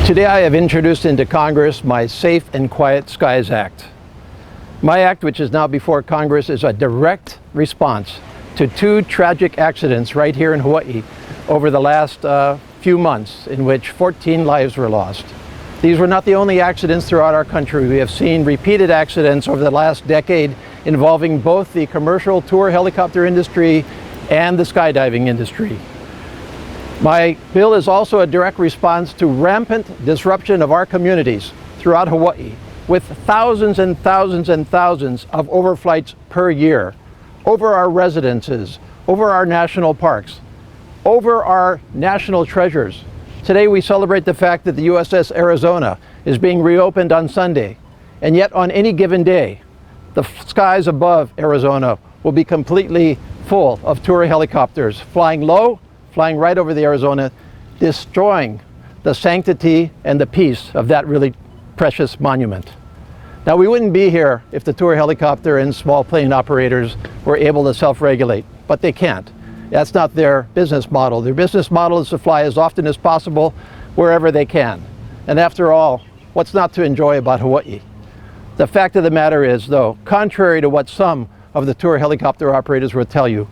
Today I have introduced into Congress my Safe and Quiet Skies Act. My act, which is now before Congress, is a direct response to two tragic accidents right here in Hawaii over the last few months in which 14 lives were lost. These were not the only accidents throughout our country. We have seen repeated accidents over the last decade involving both the commercial tour helicopter industry and the skydiving industry. My bill is also a direct response to rampant disruption of our communities throughout Hawaii, with thousands and thousands and thousands of overflights per year over our residences, over our national parks, over our national treasures. Today we celebrate the fact that the USS Arizona is being reopened on Sunday, and yet on any given day, the skies above Arizona will be completely full of tour helicopters flying low, flying right over the Arizona, destroying the sanctity and the peace of that really precious monument. Now, we wouldn't be here if the tour helicopter and small plane operators were able to self-regulate, but they can't. That's not their business model. Their business model is to fly as often as possible wherever they can. And after all, what's not to enjoy about Hawaii? The fact of the matter is, though, contrary to what some of the tour helicopter operators will tell you,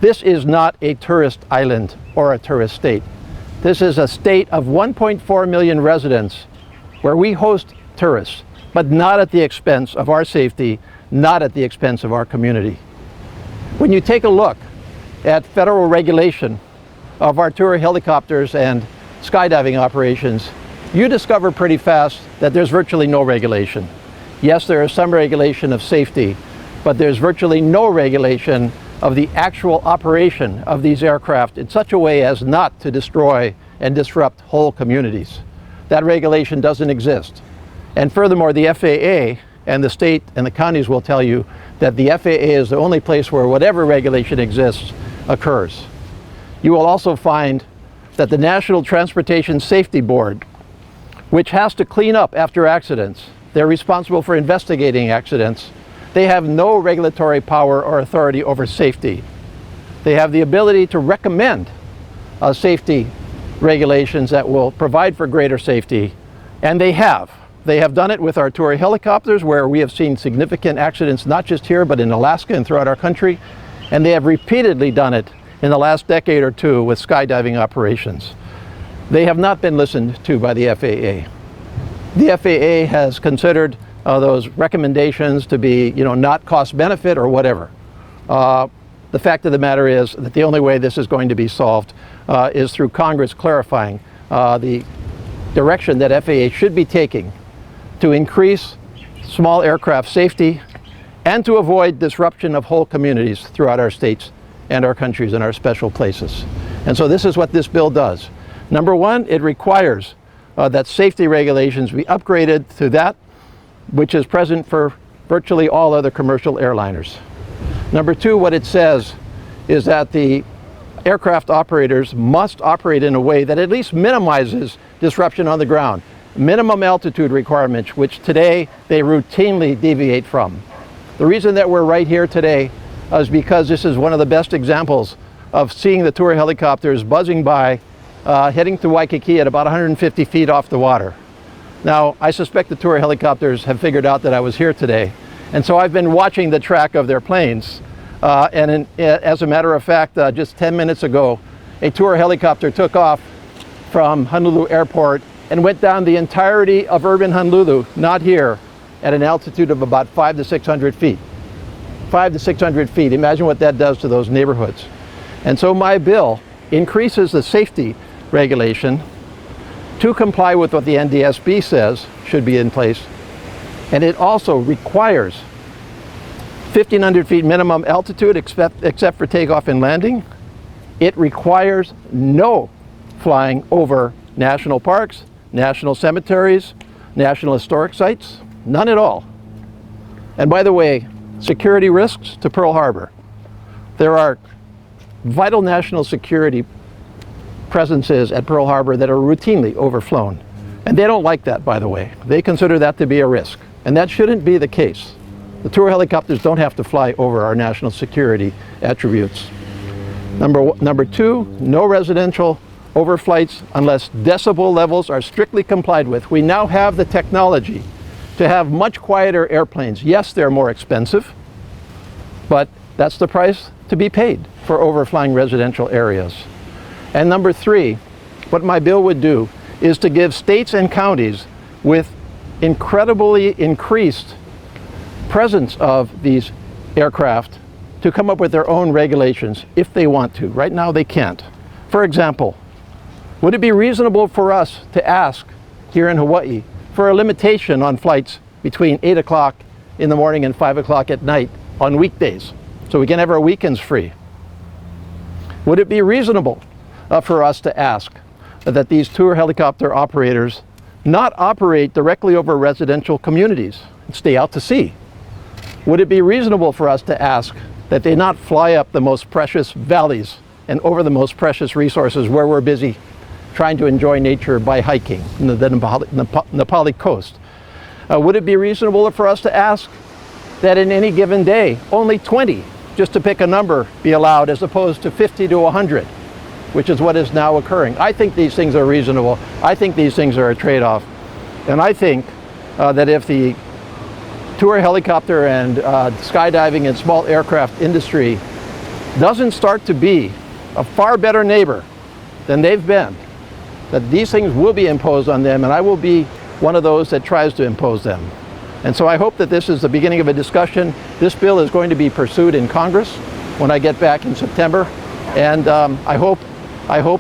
this is not a tourist island or a tourist state. This is a state of 1.4 million residents where we host tourists, but not at the expense of our safety, not at the expense of our community. When you take a look at federal regulation of our tour helicopters and skydiving operations, you discover pretty fast that there's virtually no regulation. Yes, there is some regulation of safety, but there's virtually no regulation of the actual operation of these aircraft in such a way as not to destroy and disrupt whole communities. That regulation doesn't exist. And furthermore, the FAA and the state and the counties will tell you that the FAA is the only place where whatever regulation exists occurs. You will also find that the National Transportation Safety Board, which has to clean up after accidents, they're responsible for investigating accidents. They have no regulatory power or authority over safety. They have the ability to recommend safety regulations that will provide for greater safety, and they have. They have done it with our tour helicopters, where we have seen significant accidents not just here but in Alaska and throughout our country, and they have repeatedly done it in the last decade or two with skydiving operations. They have not been listened to by the FAA. The FAA has considered those recommendations to be, not cost-benefit or whatever. The fact of the matter is that the only way this is going to be solved is through Congress clarifying the direction that FAA should be taking to increase small aircraft safety and to avoid disruption of whole communities throughout our states and our countries and our special places. And so this is what this bill does. Number one, it requires that safety regulations be upgraded to that which is present for virtually all other commercial airliners. Number two, what it says is that the aircraft operators must operate in a way that at least minimizes disruption on the ground. Minimum altitude requirements, which today they routinely deviate from. The reason that we're right here today is because this is one of the best examples of seeing the tour helicopters buzzing by, heading to Waikiki at about 150 feet off the water. Now, I suspect the tour helicopters have figured out that I was here today, and so I've been watching the track of their planes. As a matter of fact, just 10 minutes ago, a tour helicopter took off from Honolulu Airport and went down the entirety of urban Honolulu, not here, at an altitude of about 500 to 600 feet. 500 to 600 feet. Imagine what that does to those neighborhoods. And so my bill increases the safety regulation to comply with what the NDSB says should be in place. And it also requires 1,500 feet minimum altitude except for takeoff and landing. It requires no flying over national parks, national cemeteries, national historic sites, none at all. And by the way, security risks to Pearl Harbor. There are vital national security presences at Pearl Harbor that are routinely overflown. And they don't like that, by the way. They consider that to be a risk. And that shouldn't be the case. The tour helicopters don't have to fly over our national security attributes. Number two, no residential overflights unless decibel levels are strictly complied with. We now have the technology to have much quieter airplanes. Yes, they're more expensive, but that's the price to be paid for overflying residential areas. And number three, what my bill would do is to give states and counties with incredibly increased presence of these aircraft to come up with their own regulations if they want to. Right now they can't. For example, would it be reasonable for us to ask here in Hawaii for a limitation on flights between 8 o'clock in the morning and 5 o'clock at night on weekdays so we can have our weekends free? Would it be reasonable for us to ask that these tour helicopter operators not operate directly over residential communities and stay out to sea? Would it be reasonable for us to ask that they not fly up the most precious valleys and over the most precious resources where we're busy trying to enjoy nature by hiking in the Nepali coast? Would it be reasonable for us to ask that in any given day only 20, just to pick a number, be allowed as opposed to 50 to 100, which is what is now occurring? I think these things are reasonable. I think these things are a trade-off. And I think that if the tour helicopter and skydiving and small aircraft industry doesn't start to be a far better neighbor than they've been, that these things will be imposed on them, and I will be one of those that tries to impose them. And so I hope that this is the beginning of a discussion. This bill is going to be pursued in Congress when I get back in September, and I hope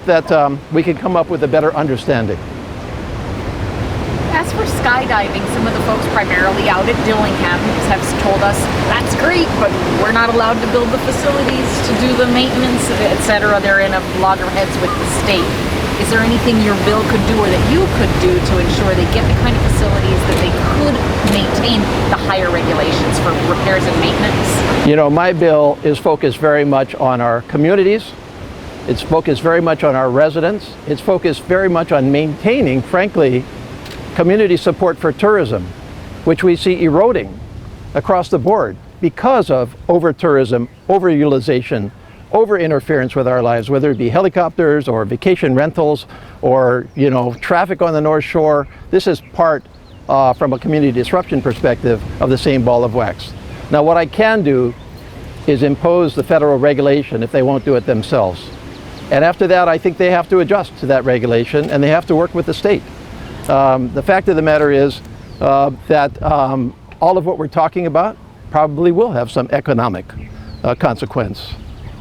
that we can come up with a better understanding. As for skydiving, some of the folks primarily out at Dillingham have told us that's great, but we're not allowed to build the facilities to do the maintenance, etc. They're in a loggerheads with the state. Is there anything your bill could do or that you could do to ensure they get the kind of facilities that they could maintain the higher regulations for repairs and maintenance? You know, my bill is focused very much on our communities. It's focused very much on our residents. It's focused very much on maintaining, frankly, community support for tourism, which we see eroding across the board because of over-tourism, over-utilization, over-interference with our lives, whether it be helicopters or vacation rentals or, you know, traffic on the North Shore. This is part, from a community disruption perspective, of the same ball of wax. Now, what I can do is impose the federal regulation if they won't do it themselves. And after that, I think they have to adjust to that regulation and they have to work with the state. The fact of the matter is that all of what we're talking about probably will have some economic consequence.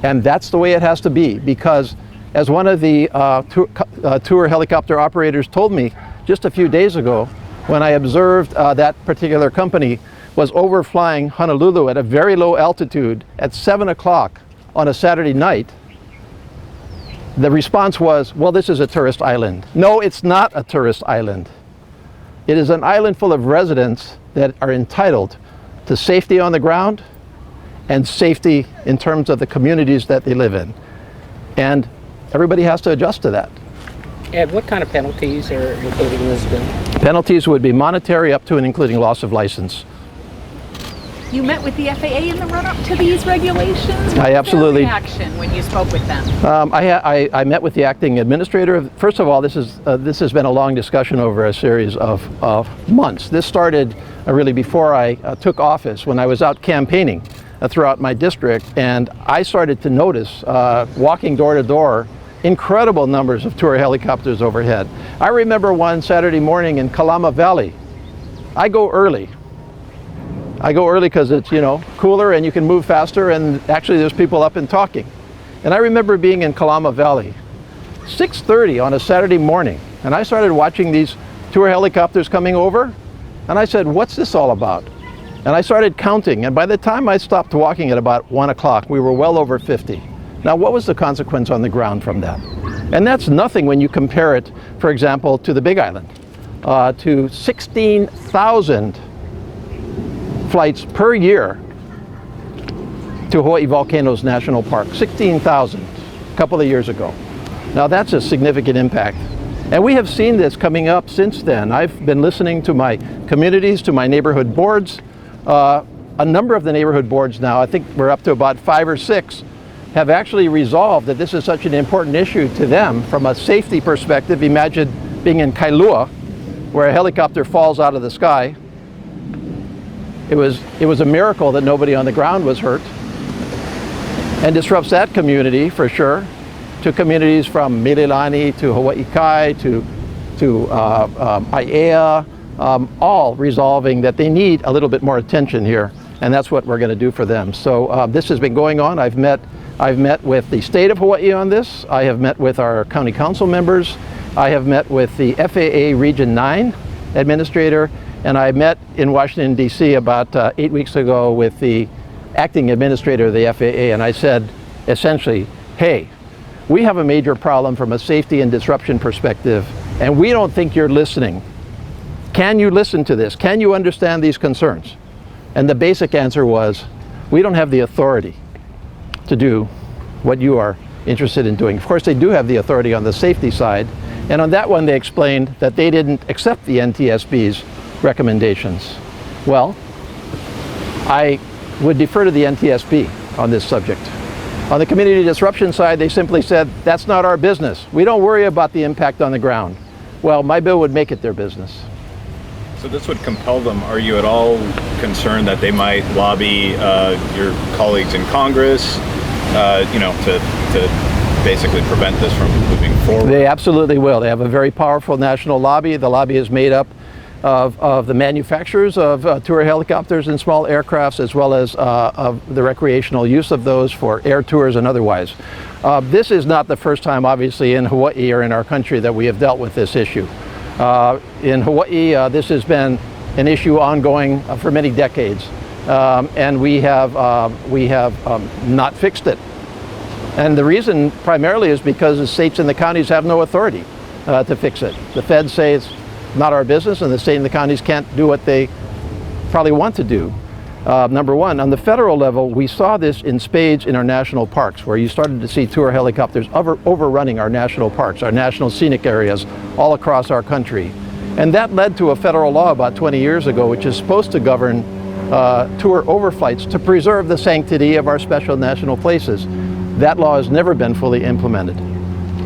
And that's the way it has to be, because as one of the tour helicopter operators told me just a few days ago, when I observed that particular company was overflying Honolulu at a very low altitude at 7 o'clock on a Saturday night, the response was, well, this is a tourist island. No, it's not a tourist island. It is an island full of residents that are entitled to safety on the ground and safety in terms of the communities that they live in. And everybody has to adjust to that. Ed, what kind of penalties are included in this bill? Penalties would be monetary up to and including loss of license. You met with the FAA in the run-up to these regulations? I absolutely. What was their reaction when you spoke with them? I met with the acting administrator. First of all, this has been a long discussion over a series of months. This started really before I took office, when I was out campaigning throughout my district, and I started to notice, walking door to door, incredible numbers of tour helicopters overhead. I remember one Saturday morning in Kalama Valley. I go early because it's, you know, cooler and you can move faster, and actually there's people up and talking. And I remember being in Kalama Valley, 6:30 on a Saturday morning, and I started watching these tour helicopters coming over, and I said, what's this all about? And I started counting, and by the time I stopped walking at about 1 o'clock, we were well over 50. Now, what was the consequence on the ground from that? And that's nothing when you compare it, for example, to the Big Island, to 16,000 flights per year to Hawaii Volcanoes National Park. 16,000 a couple of years ago. Now that's a significant impact. And we have seen this coming up since then. I've been listening to my communities, to my neighborhood boards. A number of the neighborhood boards now, I think we're up to about 5 or 6, have actually resolved that this is such an important issue to them from a safety perspective. Imagine being in Kailua, where a helicopter falls out of the sky. It was a miracle that nobody on the ground was hurt, and disrupts that community for sure, to communities from Mililani to Hawaii Kai to Aiea, all resolving that they need a little bit more attention here, and that's what we're going to do for them. So this has been going on. I've met with the state of Hawaii on this. I have met with our county council members. I have met with the FAA Region 9 administrator, and I met in Washington, D.C. about 8 weeks ago with the acting administrator of the FAA, and I said essentially, hey, we have a major problem from a safety and disruption perspective, and we don't think you're listening. Can you listen to this? Can you understand these concerns? And the basic answer was, we don't have the authority to do what you are interested in doing. Of course, they do have the authority on the safety side, and on that one they explained that they didn't accept the NTSB's recommendations. Well, I would defer to the NTSB on this subject. On the community disruption side, they simply said, that's not our business. We don't worry about the impact on the ground. Well, my bill would make it their business. So this would compel them. Are you at all concerned that they might lobby your colleagues in Congress, to basically prevent this from moving forward? They absolutely will. They have a very powerful national lobby. The lobby is made up of the manufacturers of tour helicopters and small aircrafts, as well as of the recreational use of those for air tours and otherwise. This is not the first time, obviously, in Hawaii or in our country that we have dealt with this issue. In Hawaii, this has been an issue ongoing for many decades, and we have not fixed it. And the reason primarily is because the states and the counties have no authority to fix it. The feds say it's not our business, and the state and the counties can't do what they probably want to do. Number one, on the federal level, we saw this in spades in our national parks, where you started to see tour helicopters overrunning our national parks, our national scenic areas all across our country. And that led to a federal law about 20 years ago, which is supposed to govern tour overflights to preserve the sanctity of our special national places. That law has never been fully implemented.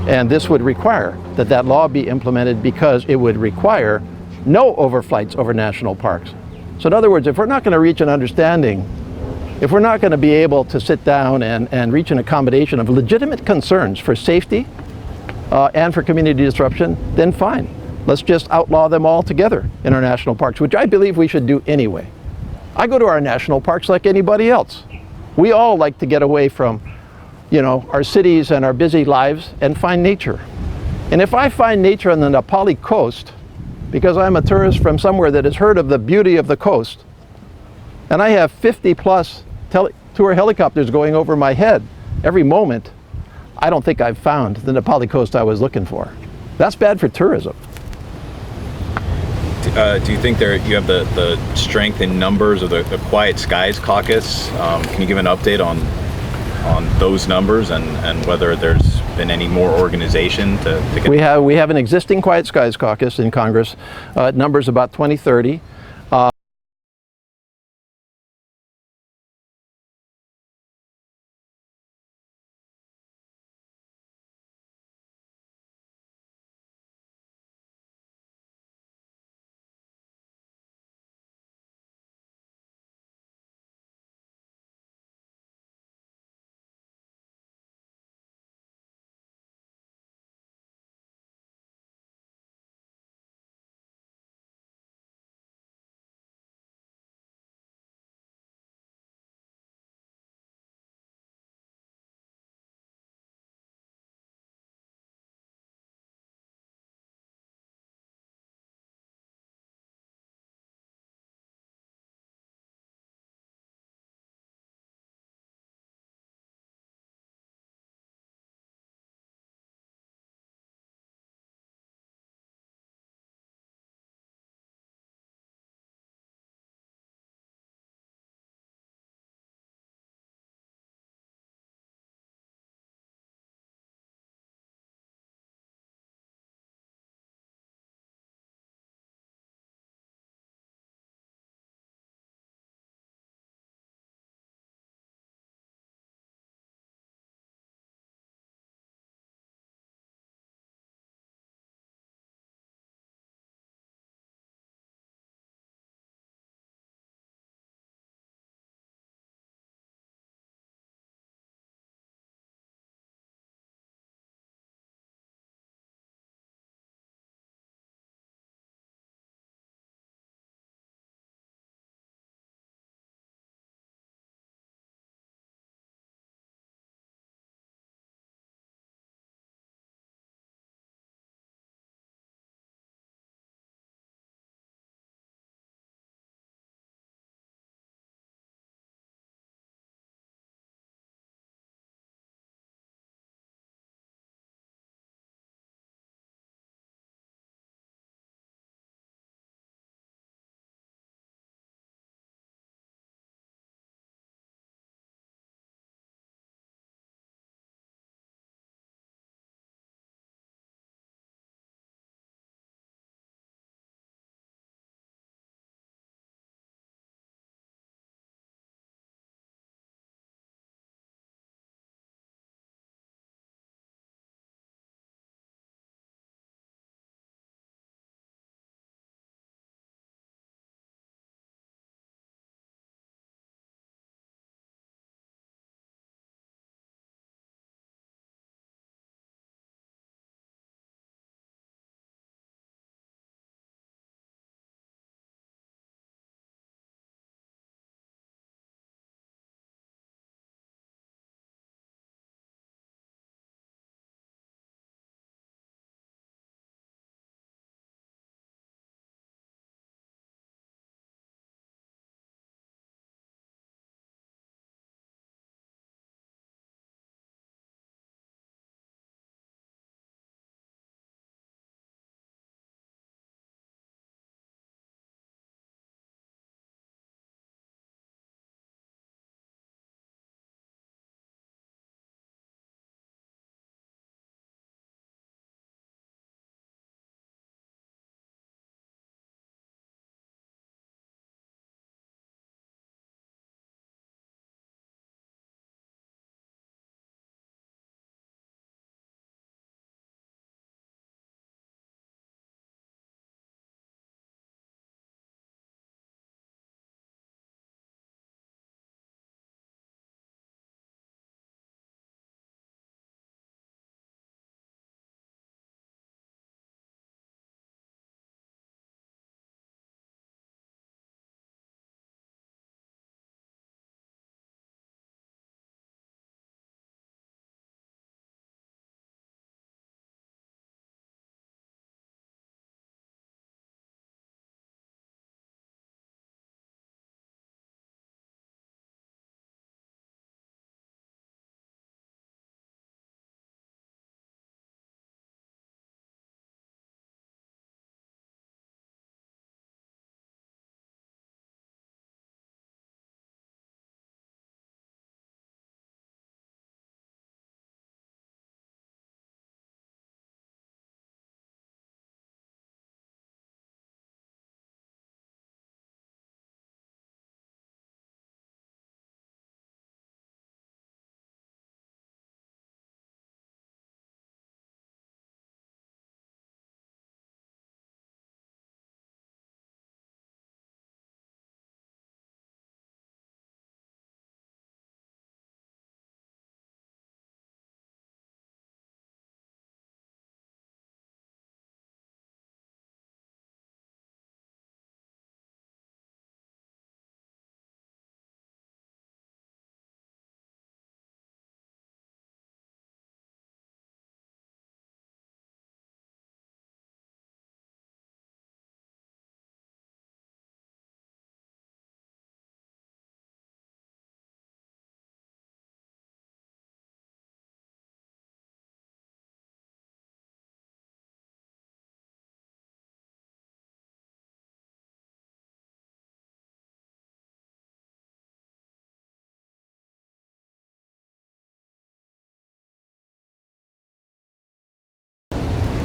And this would require that that law be implemented, because it would require no overflights over national parks. So in other words, if we're not going to reach an understanding, if we're not going to be able to sit down and reach an accommodation of legitimate concerns for safety and for community disruption, then fine. Let's just outlaw them all together in our national parks, which I believe we should do anyway. I go to our national parks like anybody else. We all like to get away from, our cities and our busy lives and find nature. And if I find nature on the Napali coast, because I'm a tourist from somewhere that has heard of the beauty of the coast, and I have 50+ tour helicopters going over my head every moment, I don't think I've found the Napali coast I was looking for. That's bad for tourism. Do you think you have the strength in numbers of the Quiet Skies Caucus? Can you give an update on those numbers and whether there's been any more organization to get? We have an existing Quiet Skies Caucus in Congress. It numbers about 20-30.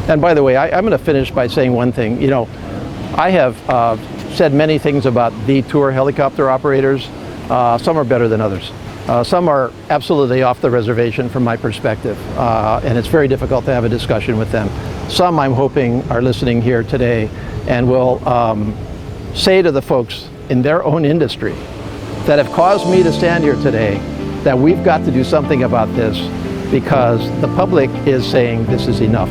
And by the way, I'm going to finish by saying one thing. You know, I have said many things about the tour helicopter operators. Some are better than others. Some are absolutely off the reservation from my perspective, and it's very difficult to have a discussion with them. Some, I'm hoping, are listening here today and will say to the folks in their own industry that have caused me to stand here today that we've got to do something about this, because the public is saying this is enough.